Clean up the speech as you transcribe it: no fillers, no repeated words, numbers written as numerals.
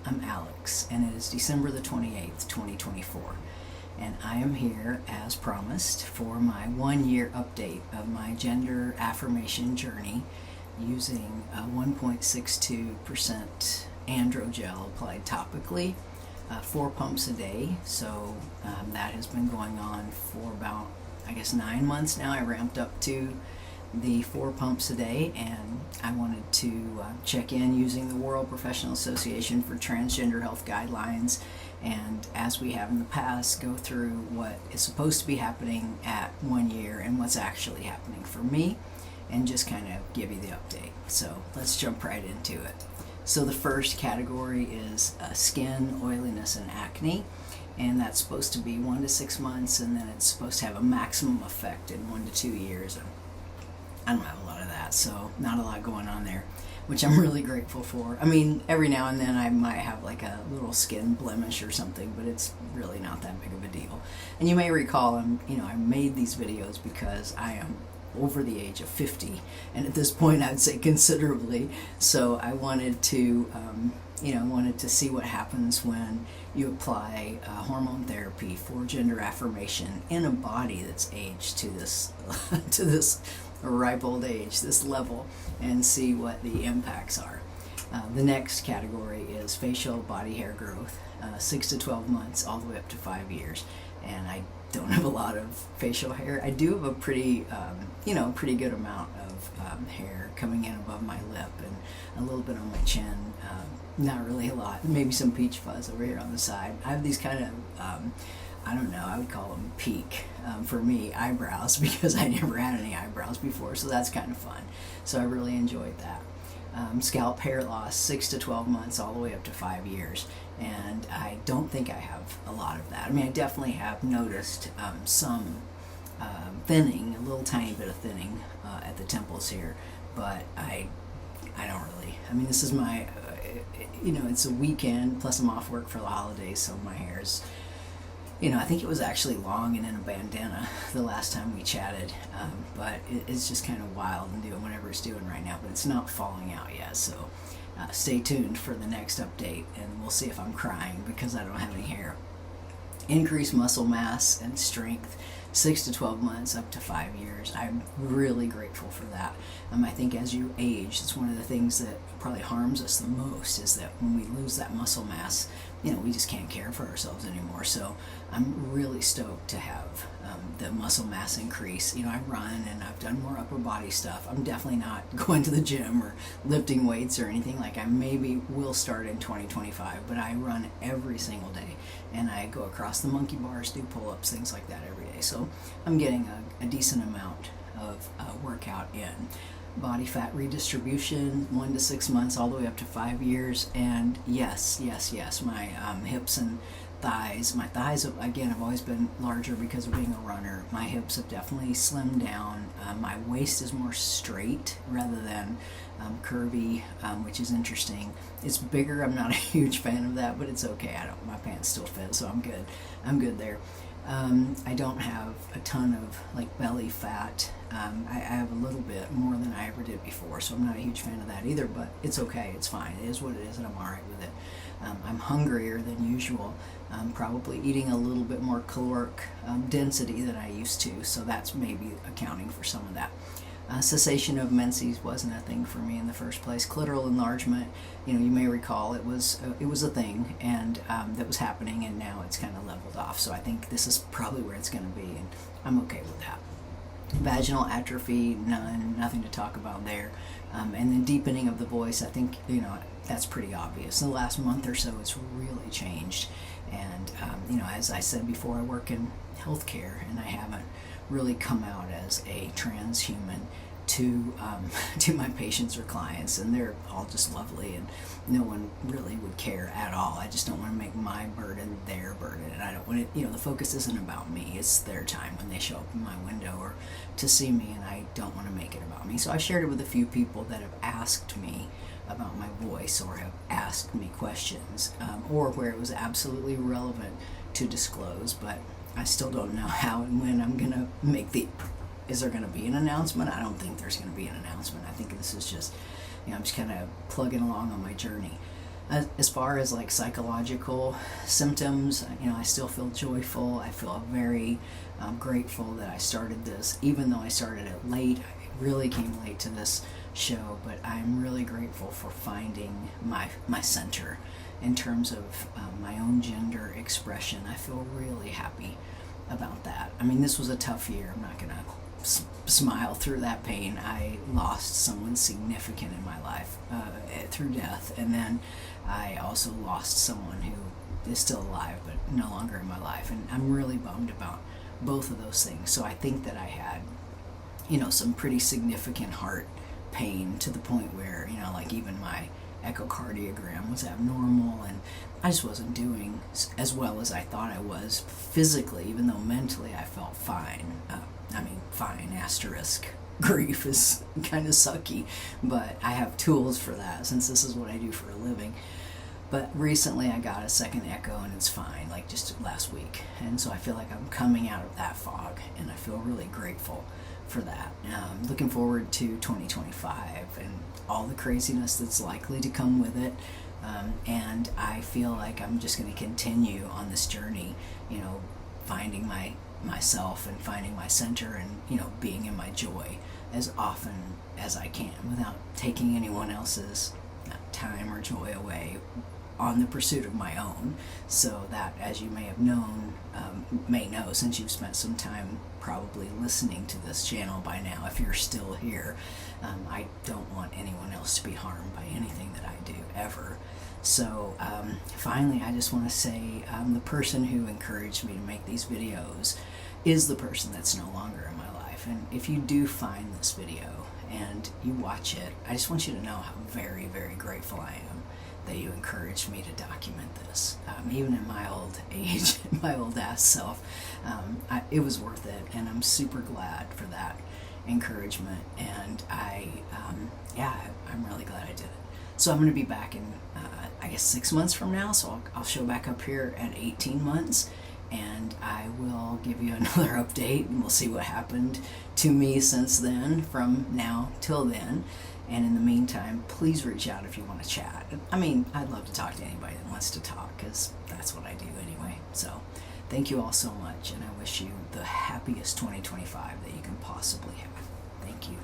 I'm Alex, and it is December the 28th, 2024, and I am here, as promised, for my 1-year update of my gender affirmation journey using 1.62% Androgel applied topically, 4 pumps a day. So that has been going on for about, 9 months now. I ramped up to the 4 pumps a day, and I wanted to check in using the World Professional Association for Transgender Health guidelines, and as we have in the past, go through what is supposed to be happening at 1 year and what's actually happening for me, and just kind of give you the update. So let's jump right into it. So the first category is skin, oiliness, and acne, and that's supposed to be 1 to 6 months, and then it's supposed to have a maximum effect in 1 to 2 years. And I don't have a lot of that, so not a lot going on there, which I'm really grateful for. I mean, every now and then I might have like a little skin blemish or something, but it's really not that big of a deal. And you may recall, I made these videos because I am over the age of 50, and at this point I'd say considerably. So I wanted to, see what happens when you apply hormone therapy for gender affirmation in a body that's aged to this to this ripe old age, this level, and see what the impacts are. The next category is facial body hair growth, 6 to 12 months, all the way up to 5 years. And I don't have a lot of facial hair. I do have a pretty good amount of hair coming in above my lip and a little bit on my chin. Not really a lot. Maybe some peach fuzz over here on the side. I have these kind of I would call them peak, for me, eyebrows, because I never had any eyebrows before, so that's kind of fun. So I really enjoyed that. Scalp hair loss, 6 to 12 months, all the way up to 5 years, and I don't think I have a lot of that. I mean, I definitely have noticed some thinning, a little tiny bit of thinning at the temples here, but I don't really. I mean, this is my, it's a weekend, plus I'm off work for the holidays, so my hair's, I think it was actually long and in a bandana the last time we chatted, but it's just kind of wild and doing whatever it's doing right now, but it's not falling out yet, so stay tuned for the next update, and we'll see if I'm crying because I don't have any hair. Increased muscle mass and strength, 6 to 12 months, up to 5 years. I'm really grateful for that. I think as you age, it's one of the things that probably harms us the most, is that when we lose that muscle mass, we just can't care for ourselves anymore. So I'm really stoked to have the muscle mass increase. I run and I've done more upper body stuff. I'm definitely not going to the gym or lifting weights or anything. Like, I maybe will start in 2025, but I run every single day, and I go across the monkey bars, do pull-ups, things like that every day. So I'm getting a decent amount of workout in. Body fat redistribution, 1 to 6 months, all the way up to 5 years. And yes, my hips and thighs. My thighs, again, have always been larger because of being a runner. My hips have definitely slimmed down. My waist is more straight rather than curvy, which is interesting. It's bigger. I'm not a huge fan of that, but it's okay. My pants still fit, so I'm good. I'm good there. I don't have a ton of belly fat. I have a little bit more than I ever did before, so I'm not a huge fan of that either, but it's okay. It's fine. It is what it is, and I'm all right with it. I'm hungrier than usual. I'm probably eating a little bit more caloric density than I used to, so that's maybe accounting for some of that. Cessation of menses wasn't a thing for me in the first place. Clitoral enlargement, you may recall it was a thing, and that was happening, and now it's kind of leveled off. So I think this is probably where it's going to be, and I'm okay with that. Vaginal atrophy, nothing to talk about there. And then deepening of the voice, I think, that's pretty obvious. The last month or so, it's really changed. And, as I said before, I work in healthcare, and I haven't really come out as a transhuman to my patients or clients, and they're all just lovely, and no one really would care at all. I just don't want to make my burden their burden, and I don't want it, the focus isn't about me. It's their time when they show up in my window or to see me, and I don't want to make it about me. So I've shared it with a few people that have asked me about my voice, or have asked me questions, or where it was absolutely relevant to disclose, but I still don't know how and when I'm going to make is there going to be an announcement? I don't think there's going to be an announcement. I think this is just, I'm just kind of plugging along on my journey. As far as like psychological symptoms, I still feel joyful. I feel very grateful that I started this, even though I started it late. I really came late to this show, but I'm really grateful for finding my center in terms of my own gender expression. I feel really happy about that. I mean, this was a tough year. I'm not gonna smile through that pain. I lost someone significant in my life through death, and then I also lost someone who is still alive but no longer in my life, and I'm really bummed about both of those things. So I think that I had some pretty significant heart pain to the point where like even my echocardiogram was abnormal, and I just wasn't doing as well as I thought I was physically, even though mentally I felt fine. Fine asterisk. Grief is kind of sucky, but I have tools for that since this is what I do for a living. But recently I got a second echo and it's fine, like just last week. And so I feel like I'm coming out of that fog, and I feel really grateful for that. Looking forward to 2025 and all the craziness that's likely to come with it. And I feel like I'm just going to continue on this journey, finding myself and finding my center, and being in my joy as often as I can without taking anyone else's time or joy away on the pursuit of my own. So that, as you may have may know since you've spent some time probably listening to this channel by now, if you're still here, I don't want anyone else to be harmed by anything that I do ever. So finally, I just want to say the person who encouraged me to make these videos is the person that's no longer in my life. And if you do find this video and you watch it, I just want you to know how very, very grateful I am that you encouraged me to document this. Even in my old age, my old ass self, it was worth it, and I'm super glad for that encouragement. And I'm really glad I did it. So I'm going to be back in, 6 months from now. So I'll show back up here at 18 months, and I will give you another update, and we'll see what happened to me since then, from now till then. And in the meantime, please reach out if you want to chat. I'd love to talk to anybody that wants to talk, because that's what I do anyway. So thank you all so much, and I wish you the happiest 2025 that you can possibly have. Thank you.